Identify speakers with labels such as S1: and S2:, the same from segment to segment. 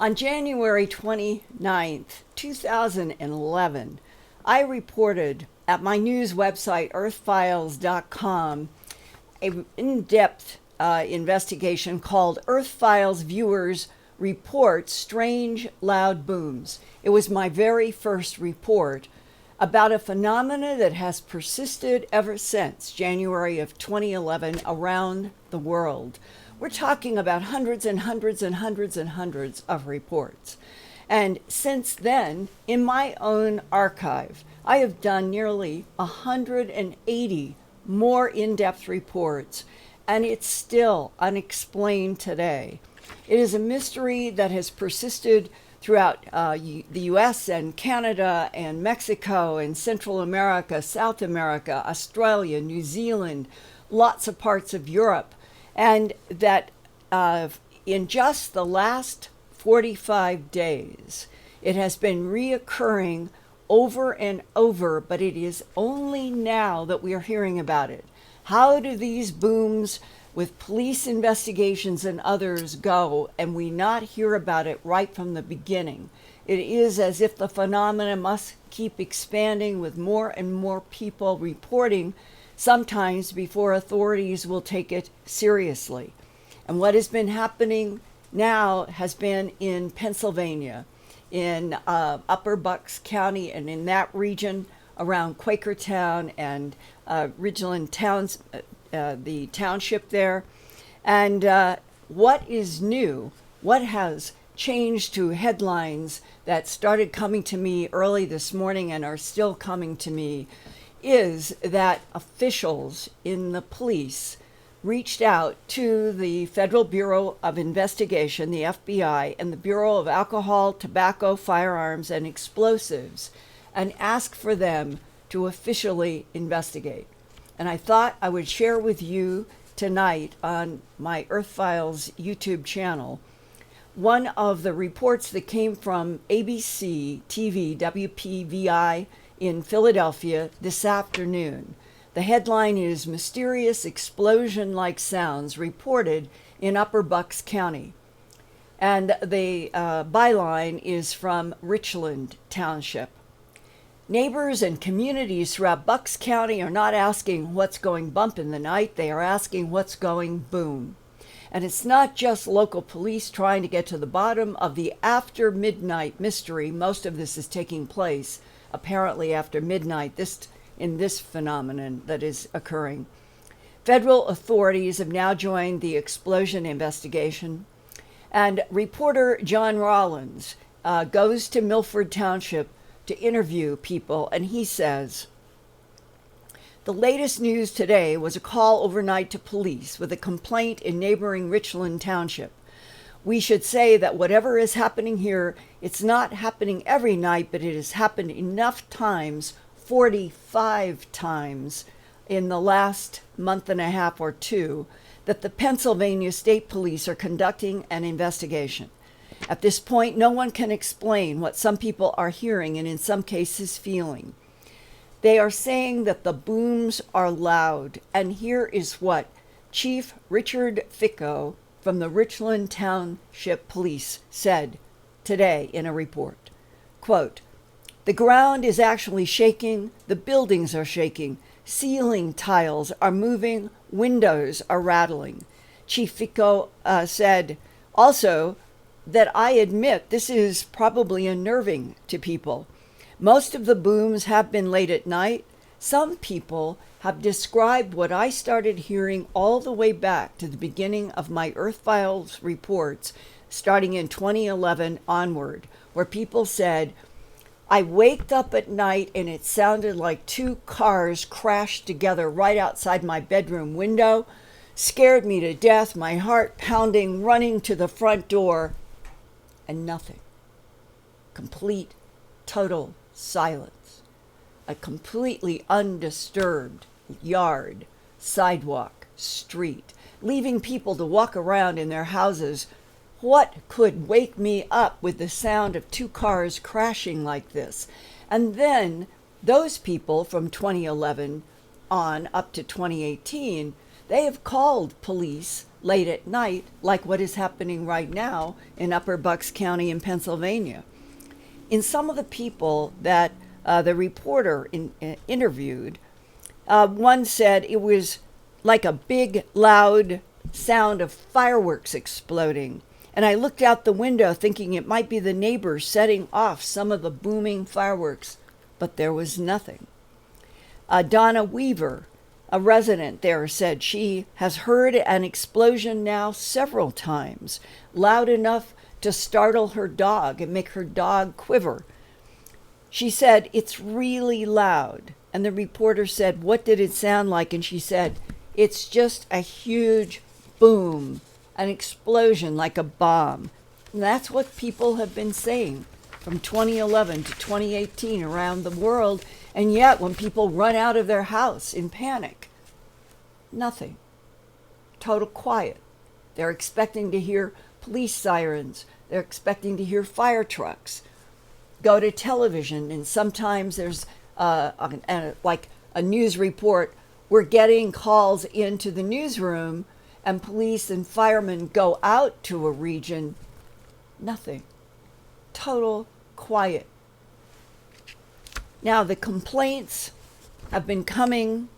S1: On January 29th, 2011, I reported at my news website, earthfiles.com, an in-depth investigation called Earth Files Viewers Report Strange Loud Booms. It was my very first report about a phenomena that has persisted ever since January of 2011 around the world. We're talking about hundreds and hundreds and hundreds and hundreds of reports. And since then, in my own archive, I have done nearly 180 more in-depth reports, and it's still unexplained today. It is a mystery that has persisted throughout the US and Canada and Mexico and Central America, South America, Australia, New Zealand, lots of parts of Europe. And that in just the last 45 days, it has been reoccurring over and over, but it is only now that we are hearing about it. How do these booms with police investigations and others go, and we not hear about it right from the beginning? It is as if the phenomena must keep expanding with more and more people reporting, sometimes before authorities will take it seriously. And what has been happening now has been in Pennsylvania, in Upper Bucks County, and in that region around Quakertown and Ridgeland Towns, the township there. And what is new, what has changed to headlines that started coming to me early this morning and are still coming to me, is that officials in the police reached out to the Federal Bureau of Investigation, the FBI, and the Bureau of Alcohol, Tobacco, Firearms, and Explosives, and asked for them to officially investigate. And I thought I would share with you tonight on my Earth Files YouTube channel one of the reports that came from ABC TV, WPVI in Philadelphia this afternoon. The headline is Mysterious Explosion-Like Sounds Reported in Upper Bucks County. And the byline is from Richland Township. Neighbors and communities throughout Bucks County are not asking what's going bump in the night, they are asking what's going boom. And it's not just local police trying to get to the bottom of the after midnight mystery. Most of this is taking place apparently after midnight in this phenomenon that is occurring. Federal authorities have now joined the explosion investigation. And reporter John Rollins goes to Milford Township to interview people, and he says, "The latest news today was a call overnight to police with a complaint in neighboring Richland Township. We should say that whatever is happening here, it's not happening every night, but it has happened enough times, 45 times in the last month and a half or two, that the Pennsylvania State Police are conducting an investigation. At this point, no one can explain what some people are hearing and in some cases feeling. They are saying that the booms are loud, and here is what Chief Richard Ficco from the Richland Township Police said today in a report. Quote, "The ground is actually shaking, the buildings are shaking, ceiling tiles are moving, windows are rattling." Chief Ficco said also that I admit this is probably unnerving to people. Most of the booms have been late at night. Some people have described what I started hearing all the way back to the beginning of my Earth Files reports, starting in 2011 onward, where people said, "I waked up at night and it sounded like two cars crashed together right outside my bedroom window, scared me to death, my heart pounding, running to the front door, and nothing. Complete, total silence. A completely undisturbed yard, sidewalk, street, leaving people to walk around in their houses. What could wake me up with the sound of two cars crashing like this?" And then those people from 2011 on up to 2018, they have called police late at night, like what is happening right now in Upper Bucks County in Pennsylvania. In some of the people that the reporter interviewed, one said it was like a big, loud sound of fireworks exploding. And I looked out the window thinking it might be the neighbors setting off some of the booming fireworks, but there was nothing. Donna Weaver, a resident there, said she has heard an explosion now several times, loud enough to startle her dog and make her dog quiver. She said, "It's really loud." And the reporter said, "What did it sound like?" And she said, "It's just a huge boom, an explosion like a bomb." And that's what people have been saying from 2011 to 2018 around the world. And yet, when people run out of their house in panic, nothing. Total quiet. They're expecting to hear police sirens. They're expecting to hear fire trucks. Go to television, and sometimes there's like a news report. We're getting calls into the newsroom, and police and firemen go out to a region. Nothing. Total quiet. Now, the complaints have been coming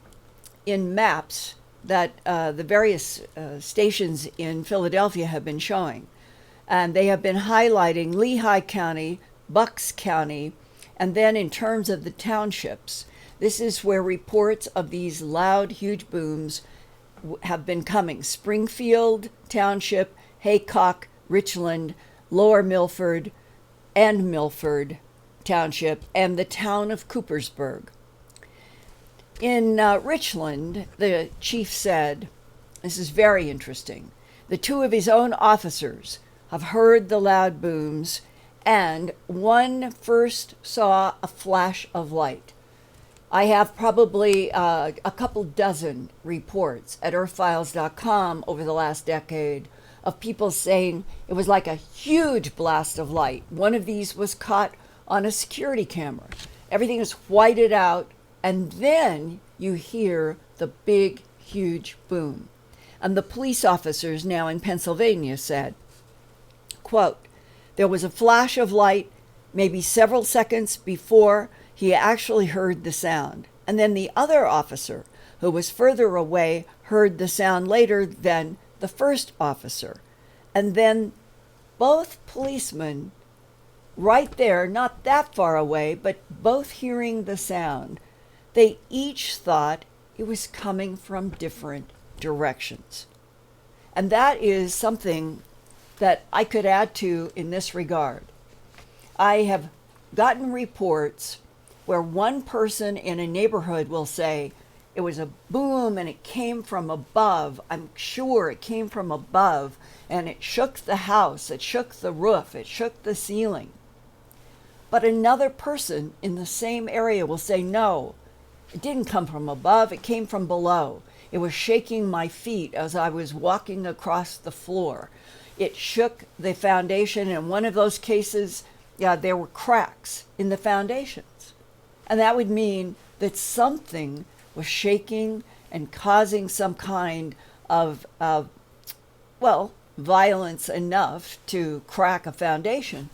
S1: in maps that the various stations in Philadelphia have been showing. And they have been highlighting Lehigh County, Bucks County, and then in terms of the townships. This is where reports of these loud, huge booms have been coming. Springfield Township, Haycock, Richland, Lower Milford, and Milford Township, and the town of Coopersburg. In Richland, the chief said, this is very interesting, the two of his own officers have heard the loud booms, and one first saw a flash of light. I have probably a couple dozen reports at earthfiles.com over the last decade of people saying it was like a huge blast of light. One of these was caught on a security camera. Everything is whited out, and then you hear the big, huge boom. And the police officers now in Pennsylvania said, quote, "There was a flash of light maybe several seconds before he actually heard the sound. And then the other officer, who was further away, heard the sound later than the first officer. And then both policemen right there, not that far away, but both hearing the sound, they each thought it was coming from different directions." And that is something that I could add to in this regard. I have gotten reports where one person in a neighborhood will say, it was a boom and it came from above. I'm sure it came from above, and it shook the house, it shook the roof, it shook the ceiling. But another person in the same area will say, no, it didn't come from above, it came from below. It was shaking my feet as I was walking across the floor. It shook the foundation. In one of those cases, there were cracks in the foundations. And that would mean that something was shaking and causing some kind of, violence enough to crack a foundation,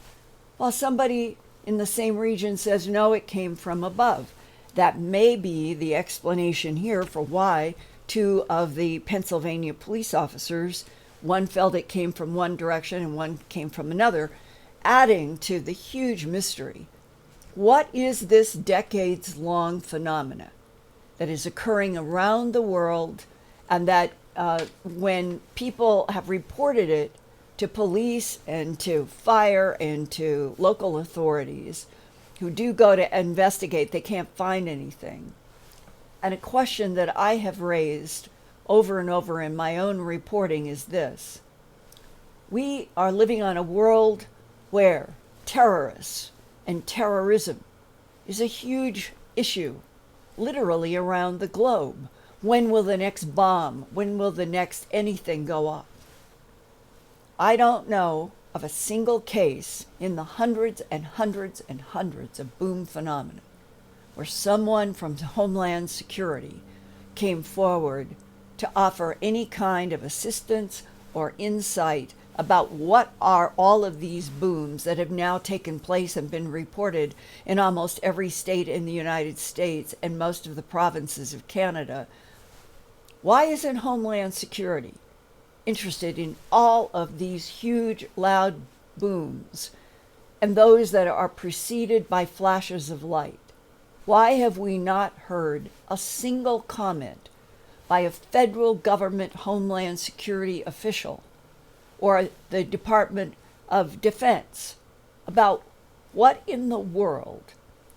S1: while somebody in the same region says, no, it came from above. That may be the explanation here for why two of the Pennsylvania police officers, one felt it came from one direction and one came from another, adding to the huge mystery. What is this decades-long phenomena that is occurring around the world, and that when people have reported it to police and to fire and to local authorities who do go to investigate, they can't find anything? And a question that I have raised over and over in my own reporting is this. We are living on a world where terrorists and terrorism is a huge issue, literally around the globe. When will the next bomb, when will the next anything go off? I don't know of a single case in the hundreds and hundreds and hundreds of boom phenomena where someone from Homeland Security came forward to offer any kind of assistance or insight about what are all of these booms that have now taken place and been reported in almost every state in the United States and most of the provinces of Canada, why isn't Homeland Security interested in all of these huge, loud booms and those that are preceded by flashes of light? Why have we not heard a single comment by a federal government Homeland Security official or the Department of Defense about what in the world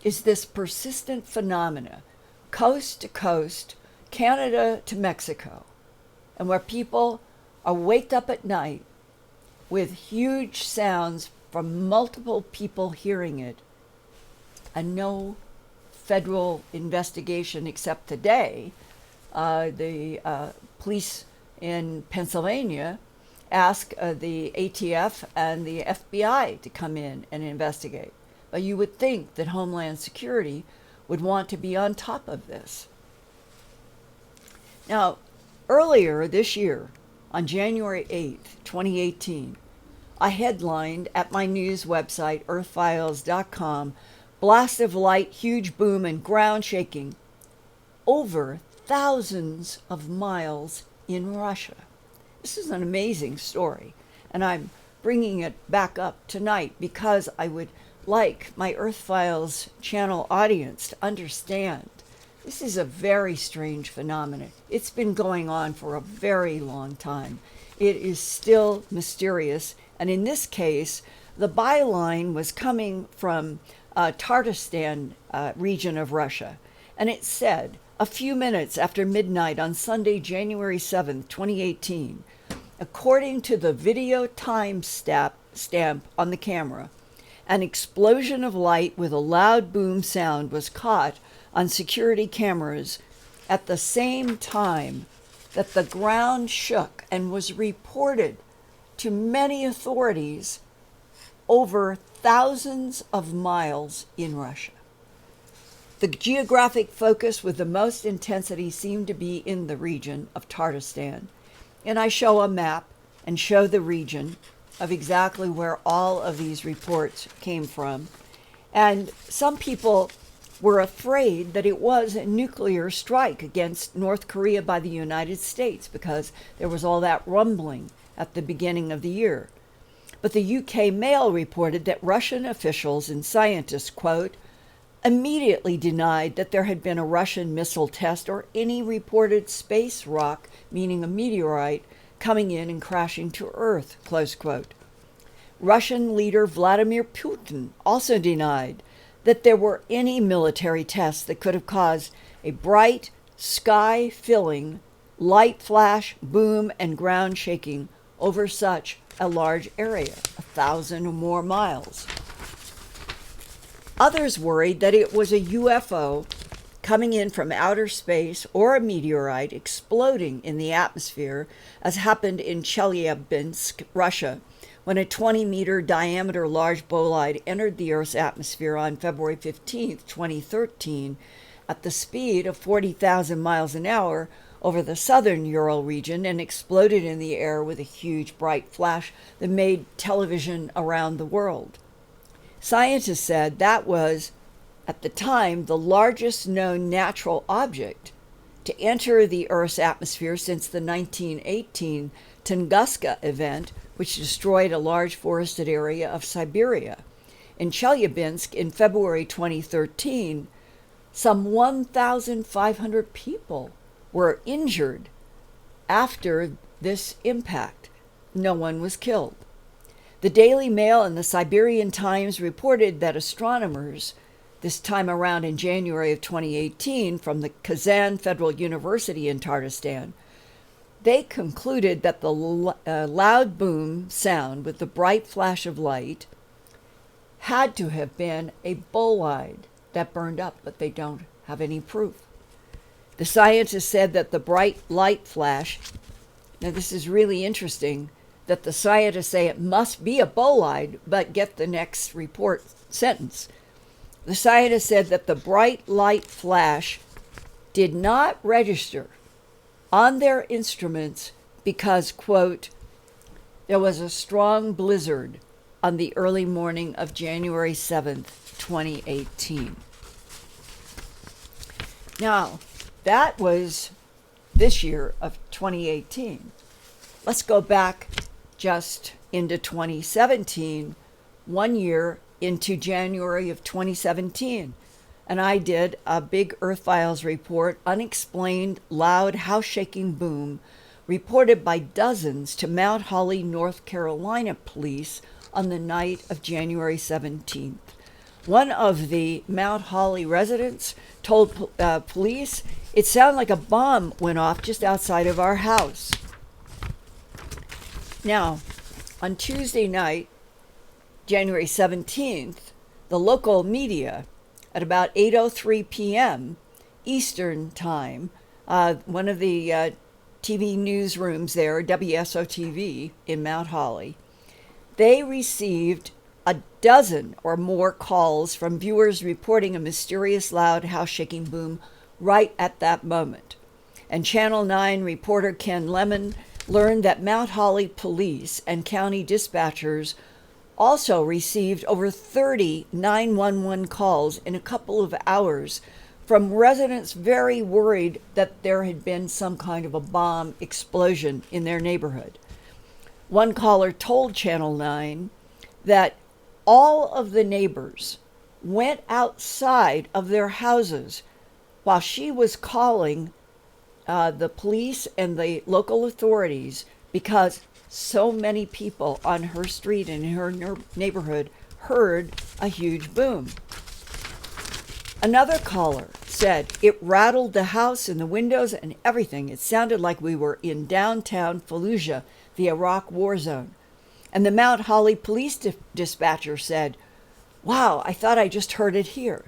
S1: is this persistent phenomena, coast to coast, Canada to Mexico, and where people are waked up at night with huge sounds from multiple people hearing it, and no federal investigation except today. The police in Pennsylvania asked the ATF and the FBI to come in and investigate. But you would think that Homeland Security would want to be on top of this. Now, earlier this year, on January 8th, 2018, I headlined at my news website, earthfiles.com, blast of light, huge boom, and ground shaking over thousands of miles in Russia. This is an amazing story, and I'm bringing it back up tonight because I would like my Earth Files channel audience to understand this is a very strange phenomenon. It's been going on for a very long time. It is still mysterious, and in this case, the byline was coming from Tatarstan region of Russia, and it said, a few minutes after midnight on Sunday, January 7th, 2018, according to the video time stamp on the camera, an explosion of light with a loud boom sound was caught on security cameras at the same time that the ground shook and was reported to many authorities over thousands of miles in Russia. The geographic focus with the most intensity seemed to be in the region of Tatarstan, and I show a map and show the region of exactly where all of these reports came from. And some people were afraid that it was a nuclear strike against North Korea by the United States because there was all that rumbling at the beginning of the year. But the UK Mail reported that Russian officials and scientists, quote, immediately denied that there had been a Russian missile test or any reported space rock, meaning a meteorite, coming in and crashing to Earth, close quote. Russian leader Vladimir Putin also denied that there were any military tests that could have caused a bright, sky-filling, light flash, boom, and ground shaking over such a large area, 1,000 or more miles. Others worried that it was a UFO coming in from outer space or a meteorite exploding in the atmosphere, as happened in Chelyabinsk, Russia, when a 20-meter diameter large bolide entered the Earth's atmosphere on February 15, 2013, at the speed of 40,000 miles an hour over the southern Ural region and exploded in the air with a huge bright flash that made television around the world. Scientists said that was, at the time, the largest known natural object to enter the Earth's atmosphere since the 1918 Tunguska event, which destroyed a large forested area of Siberia. In Chelyabinsk in February 2013, some 1,500 people were injured after this impact. No one was killed. The Daily Mail and the Siberian Times reported that astronomers, this time around in January of 2018, from the Kazan Federal University in Tatarstan, they concluded that the loud boom sound with the bright flash of light had to have been a bolide that burned up, but they don't have any proof. The scientists said that the bright light flash, now this is really interesting, that the scientists say it must be a bolide, but get the next report sentence. The scientists said that the bright light flash did not register on their instruments because, quote, there was a strong blizzard on the early morning of January 7th, 2018. Now, that was this year of 2018. Let's go back just into 2017, 1 year into January of 2017. And I did a big Earth Files report, Unexplained Loud House-Shaking Boom, reported by dozens to Mount Holly, North Carolina police on the night of January 17th. One of the Mount Holly residents told police it sounded like a bomb went off just outside of our house. Now, on Tuesday night, January 17th, the local media, at about 8:03 p.m. Eastern Time, one of the TV newsrooms there, WSOTV in Mount Holly, they received a dozen or more calls from viewers reporting a mysterious loud house-shaking boom right at that moment. And Channel 9 reporter Ken Lemon learned that Mount Holly police and county dispatchers also received over 30 911 calls in a couple of hours from residents very worried that there had been some kind of a bomb explosion in their neighborhood. One caller told Channel 9 that all of the neighbors went outside of their houses while she was calling the police and the local authorities because so many people on her street and in her neighborhood heard a huge boom. Another caller said it rattled the house and the windows and everything. It sounded like we were in downtown Fallujah, the Iraq war zone. And the Mount Holly police dispatcher said, "Wow, I thought I just heard it here."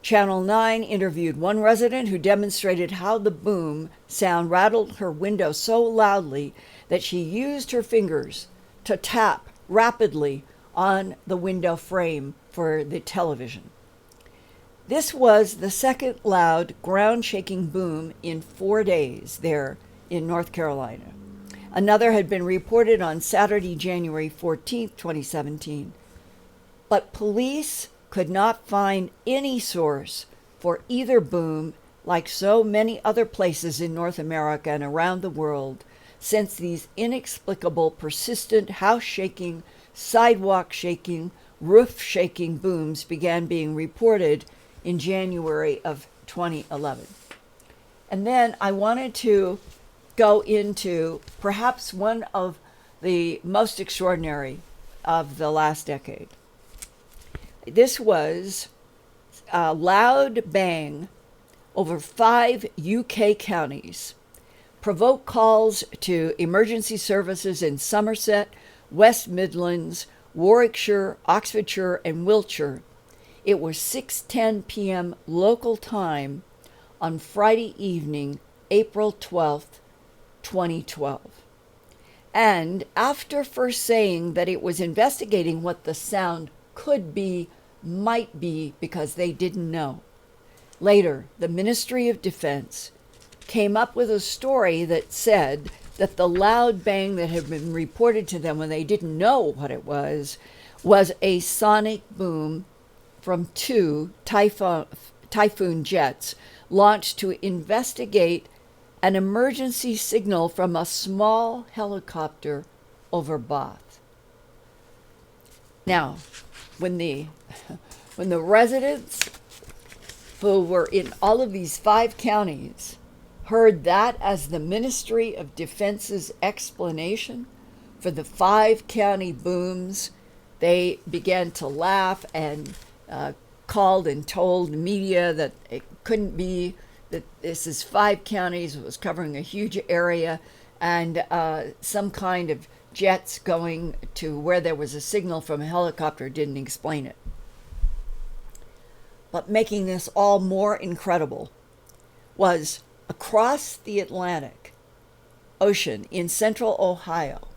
S1: Channel 9 interviewed one resident who demonstrated how the boom sound rattled her window so loudly that she used her fingers to tap rapidly on the window frame for the television. This was the second loud ground-shaking boom in 4 days there in North Carolina. Another had been reported on Saturday, January 14th, 2017. But police could not find any source for either boom, like so many other places in North America and around the world, since these inexplicable, persistent, house-shaking, sidewalk-shaking, roof-shaking booms began being reported in January of 2011. And then I wanted to go into perhaps one of the most extraordinary of the last decade. This was a loud bang over 5 UK counties, provoked calls to emergency services in Somerset, West Midlands, Warwickshire, Oxfordshire, and Wiltshire. It was 6:10 p.m. local time on Friday evening, April 12th, 2012. And after first saying that it was investigating what the sound could be, might be, because they didn't know, later the Ministry of Defense came up with a story that said that the loud bang that had been reported to them when they didn't know what it was a sonic boom from 2 Typhoon jets launched to investigate an emergency signal from a small helicopter over Bath. Now, when the residents who were in all of these 5 counties heard that as the Ministry of Defense's explanation for the 5 county booms, they began to laugh and called and told the media that it couldn't be, that this is 5 counties, it was covering a huge area, and some kind of jets going to where there was a signal from a helicopter didn't explain it. But making this all more incredible was across the Atlantic Ocean in central Ohio,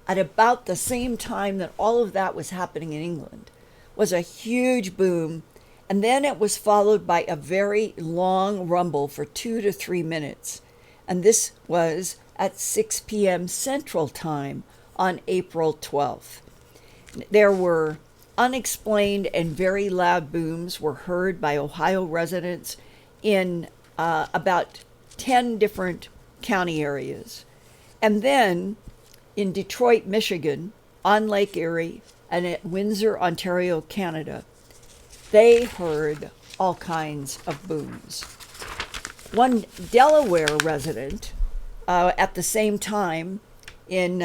S1: at about the same time that all of that was happening in England, was a huge boom, and then it was followed by a very long rumble for 2 to 3 minutes. And this was at 6 p.m. Central Time on April 12th. There were unexplained and very loud booms were heard by Ohio residents in about 10 different county areas. And then in Detroit, Michigan, on Lake Erie, and at Windsor, Ontario, Canada, they heard all kinds of booms. One Delaware resident at the same time in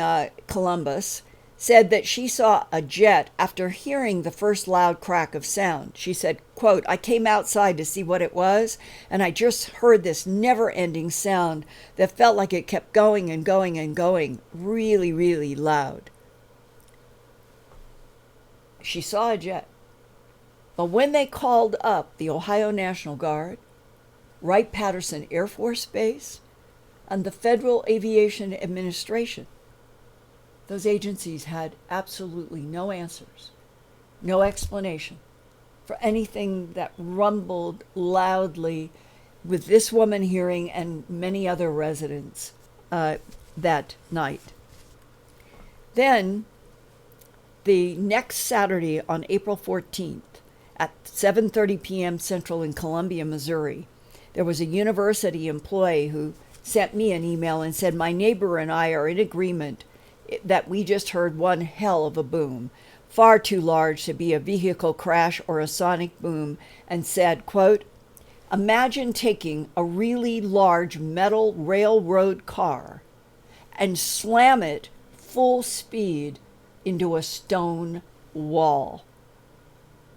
S1: Columbus said that she saw a jet after hearing the first loud crack of sound. She said, quote, "I came outside to see what it was, and I just heard this never-ending sound that felt like it kept going and going and going, really, really loud." She saw a jet. But when they called up the Ohio National Guard, Wright-Patterson Air Force Base, and the Federal Aviation Administration, those agencies had absolutely no answers, no explanation for anything that rumbled loudly with this woman hearing and many other residents that night. Then, the next Saturday on April 14th at 7:30 p.m. Central in Columbia, Missouri, there was a university employee who sent me an email and said, "My neighbor and I are in agreement that we just heard one hell of a boom, far too large to be a vehicle crash or a sonic boom," and said, quote, "Imagine taking a really large metal railroad car and slam it full speed into a stone wall."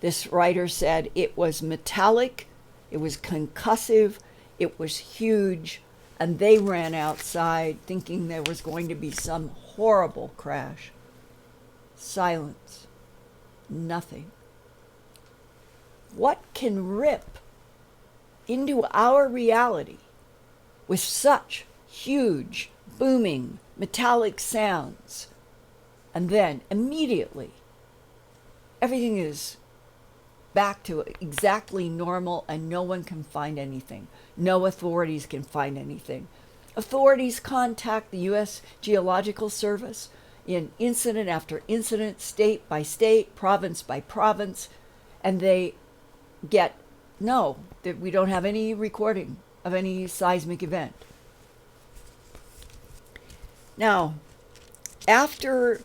S1: This writer said it was metallic, it was concussive, it was huge, and they ran outside thinking there was going to be some horrible crash. Silence. Nothing. What can rip into our reality with such huge, booming, metallic sounds? And then immediately, everything is back to exactly normal and no one can find anything. No authorities can find anything. Authorities contact the U.S. Geological Service in incident after incident, state by state, province by province, and they get, no, that we don't have any recording of any seismic event. Now, after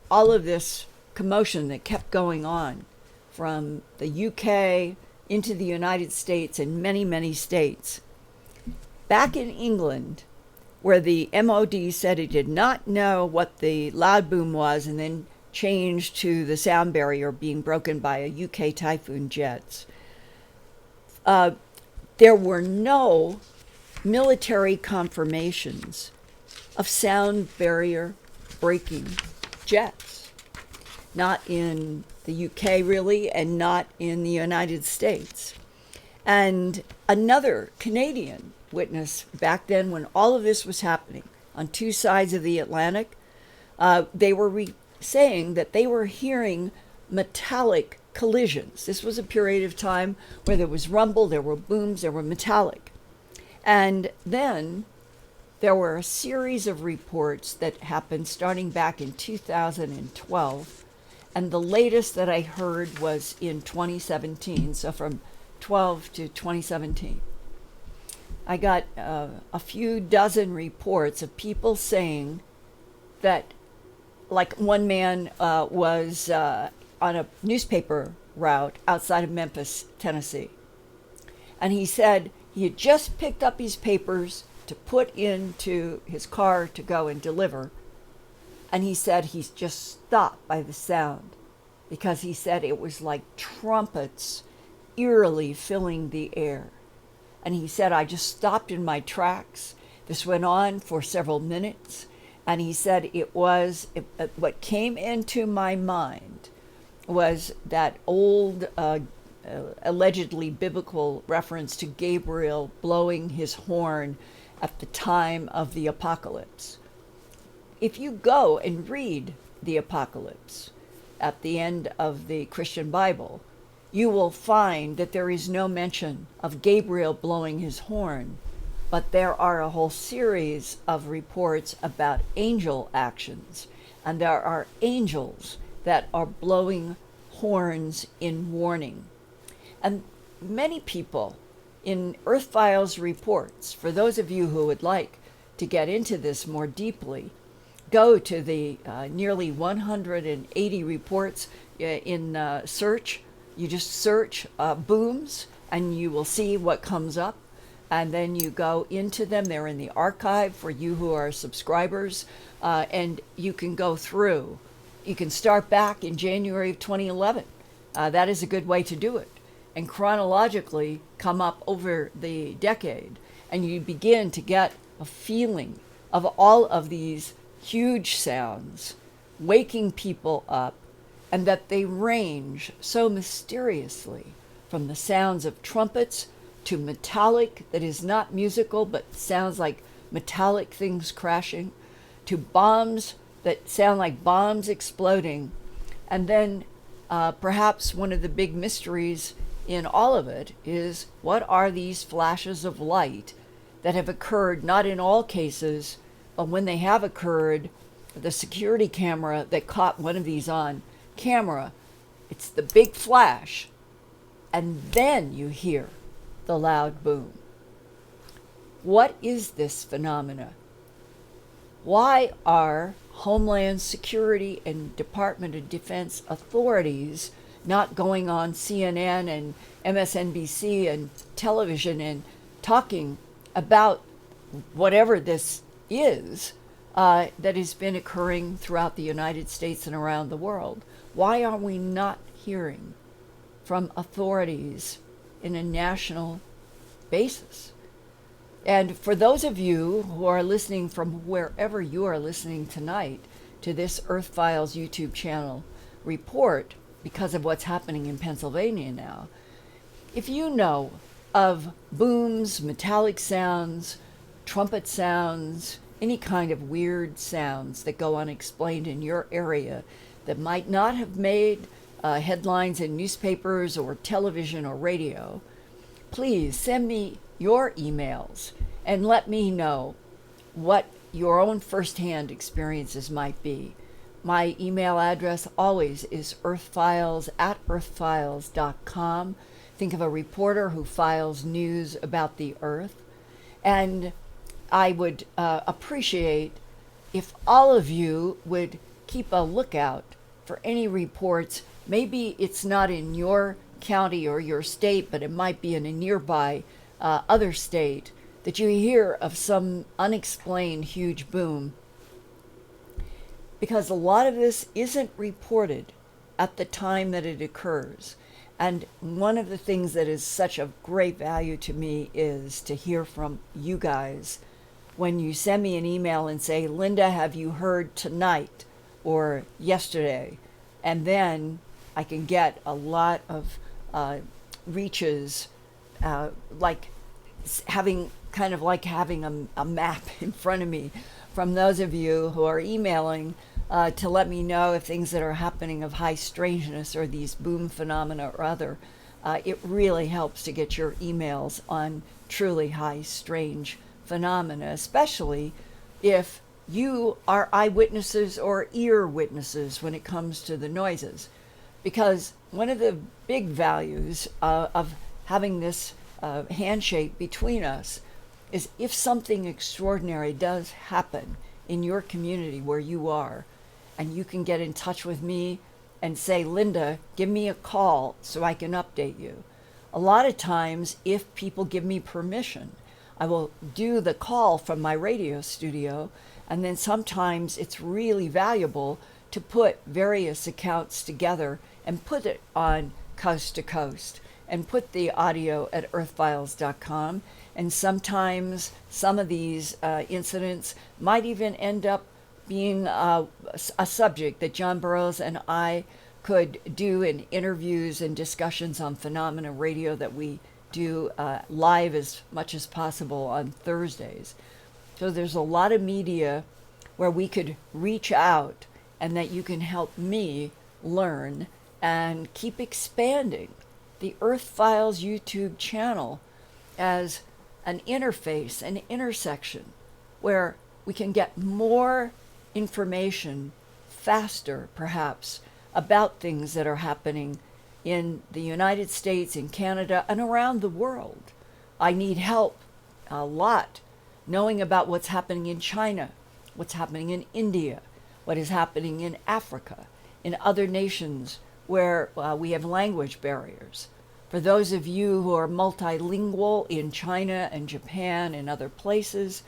S1: all of this commotion that kept going on from the UK into the United States and many, many states, back in England, where the MOD said it did not know what the loud boom was and then changed to the sound barrier being broken by a UK Typhoon jets, there were no military confirmations of sound barrier breaking jets. Not in the UK, really, and not in the United States. And another Canadian witness back then, when all of this was happening on two sides of the Atlantic, they were saying that they were hearing metallic collisions. This was a period of time where there was rumble, there were booms, there were metallic. And then there were a series of reports that happened starting back in 2012, and the latest that I heard was in 2017, so from 12 to 2017. I got a few dozen reports of people saying that, like one man was on a newspaper route outside of Memphis, Tennessee, and he said he had just picked up his papers to put into his car to go and deliver, and he said he's just stopped by the sound because he said it was like trumpets eerily filling the air. And he said, I just stopped in my tracks. This went on for several minutes, and he said what came into my mind was that old allegedly biblical reference to Gabriel blowing his horn at the time of the apocalypse. If you go and read the apocalypse at the end of the Christian Bible, you will find that there is no mention of Gabriel blowing his horn, but there are a whole series of reports about angel actions and there are angels that are blowing horns in warning. And many people in Earth Files reports, for those of you who would like to get into this more deeply, go to the nearly 180 reports in search. You just search booms and you will see what comes up. And then you go into them. They're in the archive for you who are subscribers. And you can go through. You can start back in January of 2011. That is a good way to do it. And chronologically come up over the decade. And you begin to get a feeling of all of these huge sounds waking people up, and that they range so mysteriously from the sounds of trumpets to metallic that is not musical but sounds like metallic things crashing, to bombs that sound like bombs exploding. And then perhaps one of the big mysteries in all of it is, what are these flashes of light that have occurred, not in all cases, but when they have occurred, the security camera that caught one of these on camera, it's the big flash, and then you hear the loud boom. What is this phenomena? Why are Homeland Security and Department of Defense authorities not going on CNN and MSNBC and television and talking about whatever this is that has been occurring throughout the United States and around the world? Why are we not hearing from authorities in a national basis? And for those of you who are listening from wherever you are listening tonight to this Earth Files YouTube channel report, because of what's happening in Pennsylvania now, if you know of booms, metallic sounds, trumpet sounds, any kind of weird sounds that go unexplained in your area that might not have made headlines in newspapers or television or radio, please send me your emails and let me know what your own firsthand experiences might be. My email address always is earthfiles@earthfiles.com. Think of a reporter who files news about the earth. And I would appreciate if all of you would keep a lookout for any reports. Maybe it's not in your county or your state, but it might be in a nearby other state, that you hear of some unexplained huge boom. Because a lot of this isn't reported at the time that it occurs. And one of the things that is such of great value to me is to hear from you guys when you send me an email and say, Linda, have you heard tonight or yesterday? And then I can get a lot of reaches, like having a map in front of me from those of you who are emailing to let me know if things that are happening of high strangeness or these boom phenomena or other. It really helps to get your emails on truly high strange phenomena, especially if you are eyewitnesses or ear witnesses when it comes to the noises. Because one of the big values of having this handshake between us is, if something extraordinary does happen in your community where you are, and you can get in touch with me and say, Linda, give me a call so I can update you. A lot of times, if people give me permission, I will do the call from my radio studio, and then sometimes it's really valuable to put various accounts together and put it on Coast to Coast and put the audio at earthfiles.com. And sometimes some of these incidents might even end up being a subject that John Burroughs and I could do in interviews and discussions on Phenomena Radio that we do live as much as possible on Thursdays. So there's a lot of media where we could reach out and that you can help me learn and keep expanding the Earth Files YouTube channel as an interface, an intersection, where we can get more information faster, perhaps, about things that are happening in the United States, in Canada, and around the world. I need help a lot knowing about what's happening in China, what's happening in India, what is happening in Africa, in other nations where we have language barriers. For those of you who are multilingual in China and Japan and other places,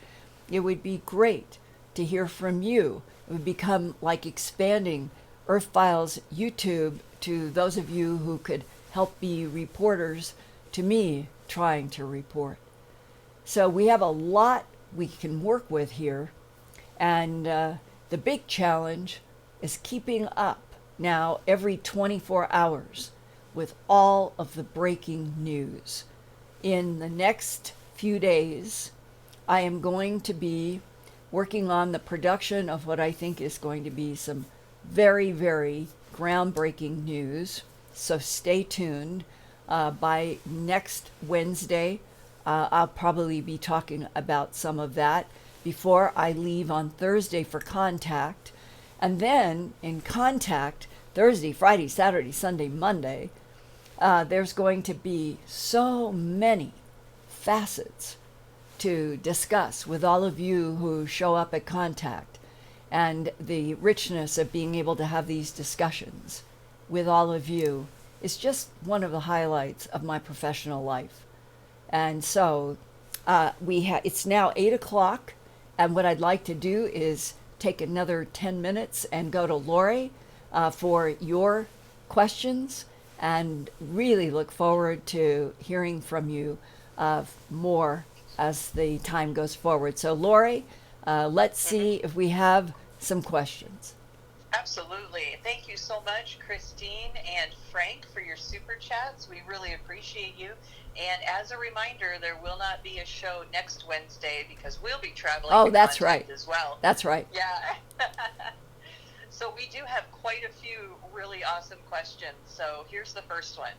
S1: it would be great to hear from you. It would become like expanding Earth Files YouTube to those of you who could help be reporters to me trying to report. So we have a lot we can work with here, and the big challenge is keeping up now every 24 hours with all of the breaking news. In the next few days, I am going to be working on the production of what I think is going to be some very, very groundbreaking news. So stay tuned. By next Wednesday, I'll probably be talking about some of that before I leave on Thursday for Contact. And then in Contact, Thursday, Friday, Saturday, Sunday, Monday, there's going to be so many facets to discuss with all of you who show up at Contact, and the richness of being able to have these discussions with all of you is just one of the highlights of my professional life. And so it's now 8 o'clock, and what I'd like to do is take another 10 minutes and go to Lori for your questions, and really look forward to hearing from you more as the time goes forward. So Lori, let's see if we have some questions.
S2: Absolutely. Thank you so much, Christine and Frank, for your super chats. We really appreciate you. And as a reminder, there will not be a show next Wednesday because we'll be traveling.
S1: Oh, that's right.
S2: As well.
S1: That's right.
S2: Yeah. So we do have quite a few really awesome questions. So here's the first one.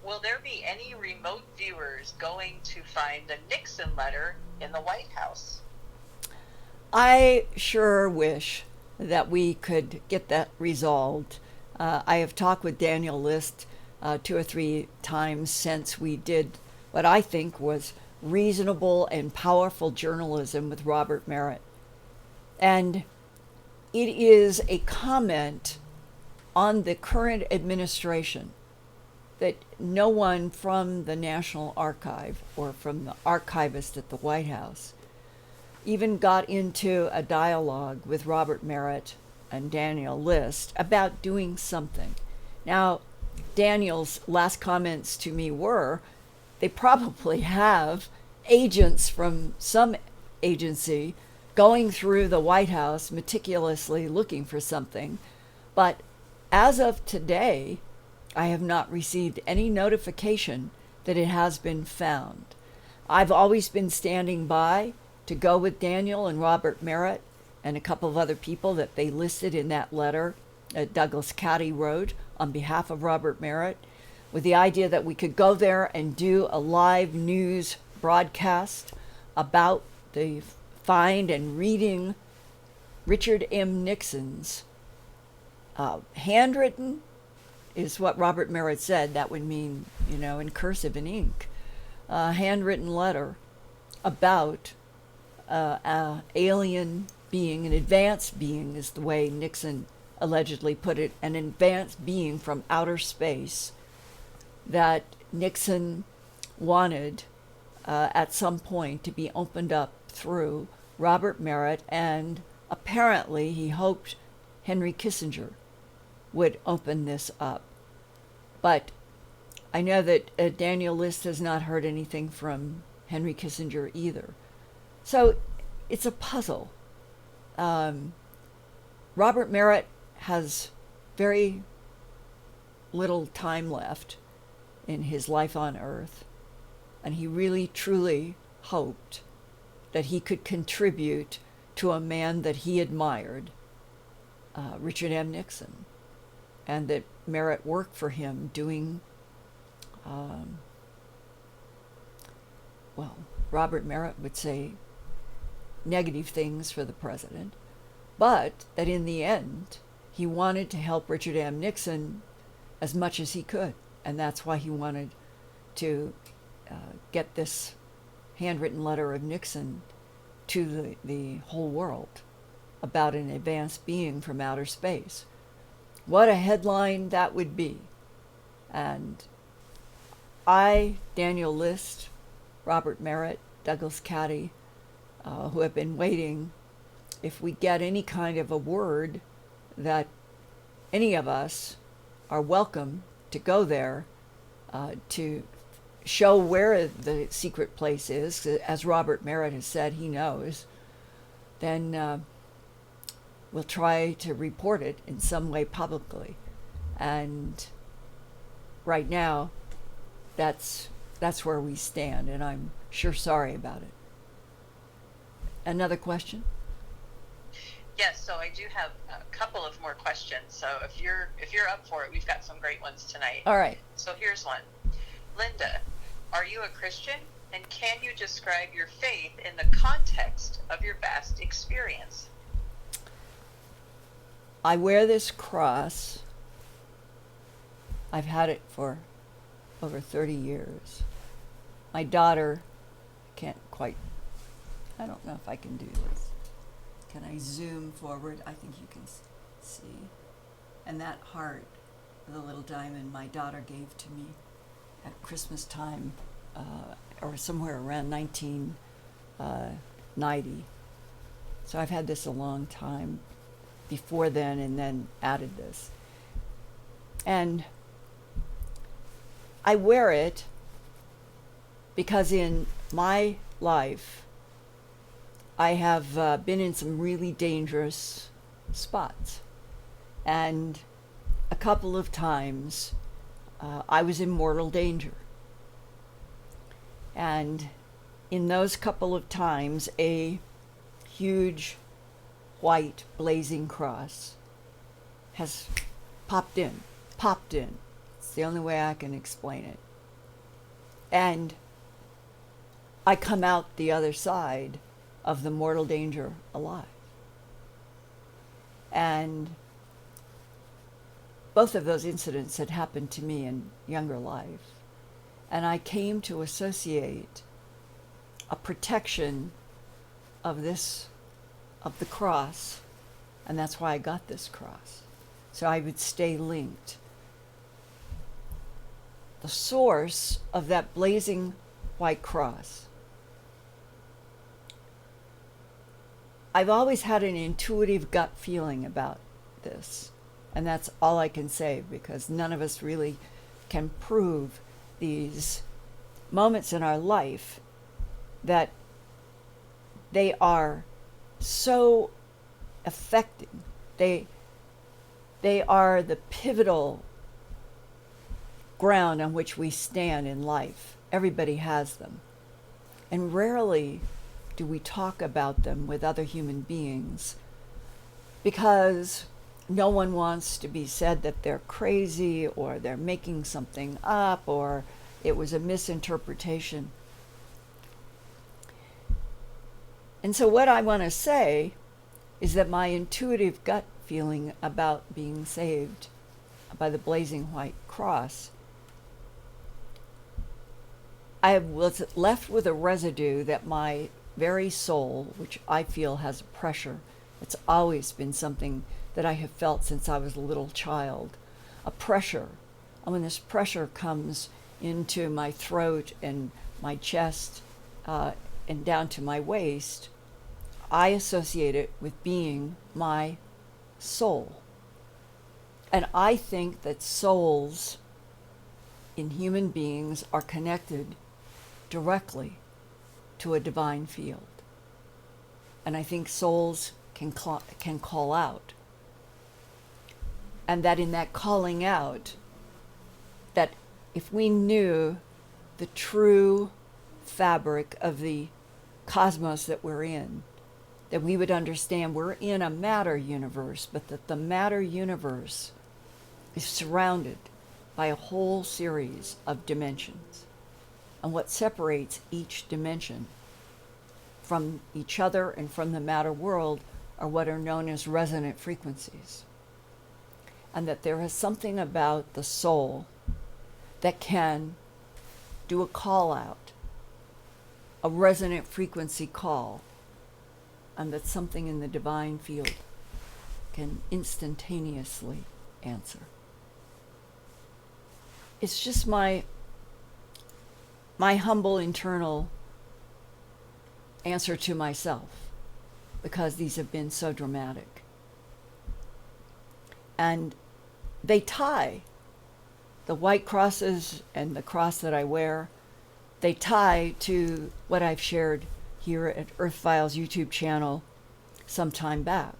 S2: Will there be any remote viewers going to find the Nixon letter in the White House?
S1: I sure wish that we could get that resolved. I have talked with Daniel List 2 or 3 times since we did what I think was reasonable and powerful journalism with Robert Merritt. And it is a comment on the current administration that no one from the National Archive or from the archivist at the White House even got into a dialogue with Robert Merritt and Daniel List about doing something. Now, Daniel's last comments to me were, they probably have agents from some agency going through the White House meticulously looking for something. But as of today, I have not received any notification that it has been found. I've always been standing by to go with Daniel and Robert Merritt and a couple of other people that they listed in that letter that Douglas Caddy wrote on behalf of Robert Merritt, with the idea that we could go there and do a live news broadcast about the find and reading Richard M. Nixon's handwritten, is what Robert Merritt said. That would mean, in cursive and ink, handwritten letter about alien being, an advanced being is the way Nixon allegedly put it, an advanced being from outer space that Nixon wanted at some point to be opened up through Robert Merritt, and apparently he hoped Henry Kissinger would open this up. But I know that Daniel List has not heard anything from Henry Kissinger either. So it's a puzzle. Robert Merritt has very little time left in his life on Earth, and he really truly hoped that he could contribute to a man that he admired, Richard M. Nixon, and that Merritt worked for him doing, Robert Merritt would say negative things for the president, but that in the end, he wanted to help Richard M. Nixon as much as he could. And that's why he wanted to get this handwritten letter of Nixon to the whole world about an advanced being from outer space. What a headline that would be. And I, Daniel List, Robert Merritt, Douglas Caddy, who have been waiting, if we get any kind of a word that any of us are welcome to go there to show where the secret place is, as Robert Merritt has said he knows, then we'll try to report it in some way publicly. And right now, that's where we stand, and I'm sure sorry about it. Another question?
S2: Yes, so I do have a couple of more questions. So if you're up for it, we've got some great ones tonight.
S1: All right.
S2: So here's one. Linda, are you a Christian? And can you describe your faith in the context of your vast experience?
S1: I wear this cross. I've had it for over 30 years. My daughter can't quite, I don't know if I can do this. Can I zoom forward? I think you can see. And that heart, the little diamond my daughter gave to me at Christmas time, or somewhere around 1990. So I've had this a long time before then, and then added this. And I wear it because in my life, I have been in some really dangerous spots. And a couple of times, I was in mortal danger. And in those couple of times, a huge white blazing cross has popped in. It's the only way I can explain it. And I come out the other side of the mortal danger alive. And both of those incidents had happened to me in younger life. And I came to associate a protection of the cross, and that's why I got this cross. So I would stay linked. The source of that blazing white cross, I've always had an intuitive gut feeling about this. And that's all I can say, because none of us really can prove these moments in our life that they are so affecting. They are the pivotal ground on which we stand in life. Everybody has them. And rarely do we talk about them with other human beings, because no one wants to be said that they're crazy, or they're making something up, or it was a misinterpretation. And so what I want to say is that my intuitive gut feeling about being saved by the blazing white cross, I was left with a residue that my very soul, which I feel has a pressure, it's always been something that I have felt since I was a little child, a pressure. And when this pressure comes into my throat and my chest and down to my waist, I associate it with being my soul. And I think that souls in human beings are connected directly to a divine field. And I think souls can call out. And that in that calling out, that if we knew the true fabric of the cosmos that we're in, that we would understand we're in a matter universe, but that the matter universe is surrounded by a whole series of dimensions. And what separates each dimension from each other and from the matter world are what are known as resonant frequencies. And that there is something about the soul that can do a call out, a resonant frequency call, and that something in the divine field can instantaneously answer. It's just my humble internal answer to myself, because these have been so dramatic. And they tie the white crosses and the cross that I wear, they tie to what I've shared here at Earth Files YouTube channel some time back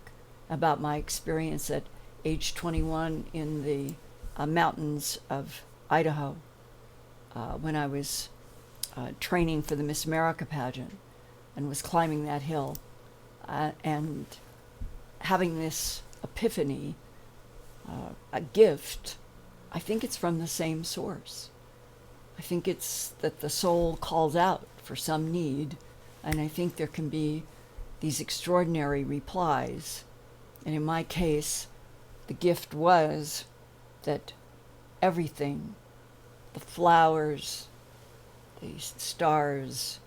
S1: about my experience at age 21 in the mountains of Idaho when I was training for the Miss America pageant and was climbing that hill and having this epiphany, a gift. I think it's from the same source. I think it's that the soul calls out for some need, and I think there can be these extraordinary replies. And in my case, the gift was that everything, the flowers, the stars,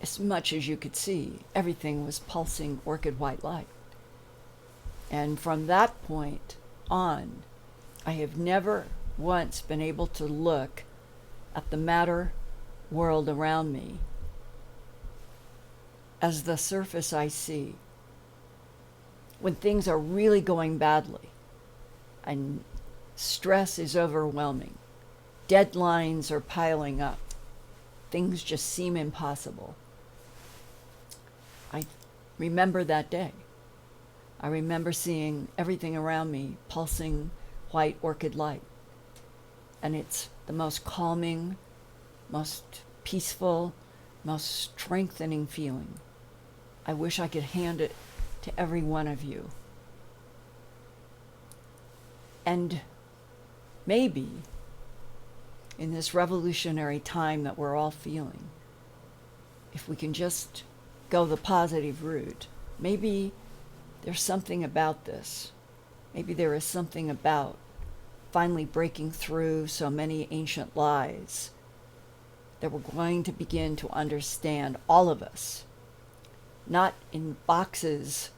S1: as much as you could see, everything was pulsing orchid white light. And from that point on, I have never once been able to look at the matter world around me as the surface I see. When things are really going badly and stress is overwhelming, deadlines are piling up, things just seem impossible. I remember that day. I remember seeing everything around me pulsing white orchid light. And it's the most calming, most peaceful, most strengthening feeling. I wish I could hand it to every one of you. And maybe in this revolutionary time that we're all feeling, if we can just go the positive route, maybe there's something about this. Maybe there is something about finally breaking through so many ancient lies that we're going to begin to understand, all of us, not in boxes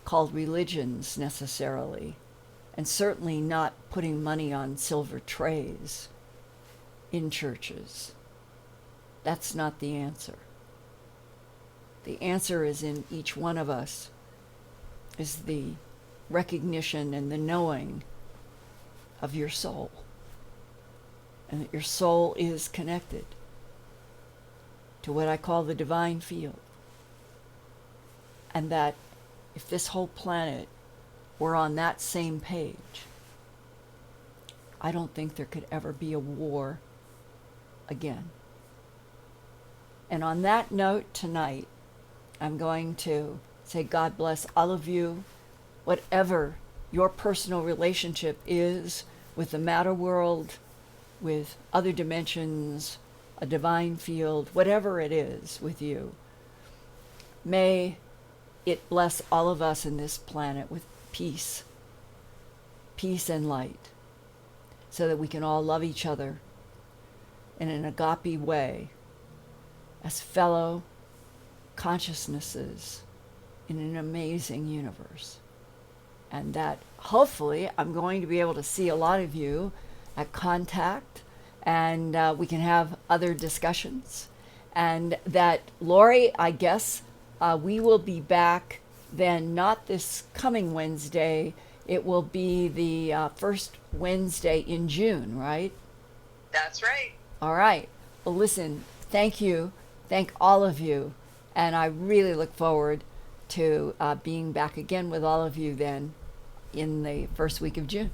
S1: called religions necessarily, and certainly not putting money on silver trays in churches. That's not the answer. The answer is in each one of us, is the recognition and the knowing of your soul, and that your soul is connected to what I call the divine field, and that if this whole planet were on that same page, I don't think there could ever be a war again. And on that note tonight, I'm going to say God bless all of you, whatever your personal relationship is with the matter world, with other dimensions, a divine field, whatever it is with you. May it bless all of us in this planet with peace and light, so that we can all love each other in an agape way as fellow consciousnesses in an amazing universe. And that hopefully I'm going to be able to see a lot of you at Contact, and we can have other discussions. And that, Lori, I guess we will be back then, not this coming Wednesday. It will be the first Wednesday in June, right?
S2: That's right.
S1: All right. Well, listen, thank you. Thank all of you. And I really look forward to being back again with all of you then in the first week of June.